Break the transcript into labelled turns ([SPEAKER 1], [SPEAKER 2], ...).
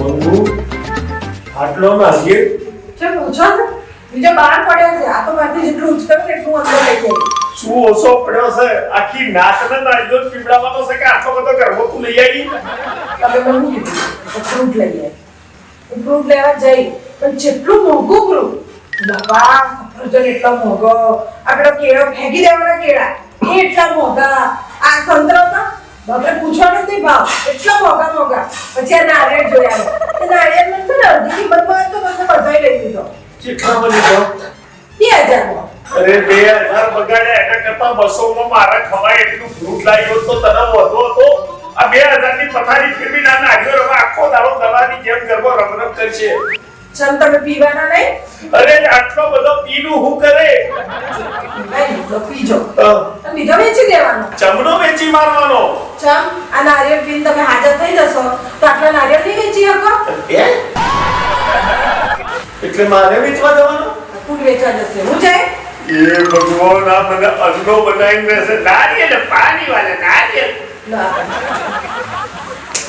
[SPEAKER 1] મંગુ આટલો નારિયેળ
[SPEAKER 2] ચલ પૂછો ને બીજો બહાર પડ્યો છે આ તો મારથી જેટલું ઉચકરું ને એટલું અંદર લઈ જાય
[SPEAKER 1] શું ઓછો પડ્યો છે આખી નાકને નારિયેળ પીવડાવવાનો છે કે આટલો બધો ગરબો તું લઈ આવી
[SPEAKER 2] તમે મને કીધું ફ્રૂટ લઈ આય ફ્રૂટ લેવા જઈ પણ જેટલું મોંઘું ફ્રૂટ બાપા સફરજન એટલો મોંઘો આપણે કેળો ફેંકી દેવાના કેળા એ એટલા મોંઘા આ સંતરા તો બાપરે પૂછવાનો જ નહીં ભાવ એટલા મોંઘા પછી આ નારિયેળ જોયા એ નારિયેળ મને છે ને અડધી કિંમતમાં તો મને બધાય લઈ દીધો
[SPEAKER 1] કેટલામાં લીધો
[SPEAKER 2] 2000 માં
[SPEAKER 1] અરે 2000 બગાડ્યા એના કરતા 200 માં મારા ખવાય એટલું ફ્રૂટ લાવ્યો તો તને વધો હતો આ 2000 ની પથારી ફેરવી ના નાખ્યો હવે આખો દાડો દવાની જેમ ગરબો રમરમ કરશે
[SPEAKER 2] ચમ તમે પીવાના નહીં
[SPEAKER 1] અરે આટલો બધો પીનું હું કરે
[SPEAKER 2] નહીં તો પીજો
[SPEAKER 1] હા.
[SPEAKER 2] અને બીજો વેચી દેવાનો
[SPEAKER 1] ચમડો વેચી મારવાનો
[SPEAKER 2] ચમ આ નારિયેળ પીને તમે હાજર થઈ જશો તો આટલા નારિયેળ નહીં વેચી શકો
[SPEAKER 1] એ એટલે મારે વેચવા જવાનું
[SPEAKER 2] ફૂડ વેચવા જશે હું જાય
[SPEAKER 1] એ ભગવાન આ મને અન્નો બનાવીને છે નારિયેળ પાણી વાળા નારિયેળ
[SPEAKER 2] ના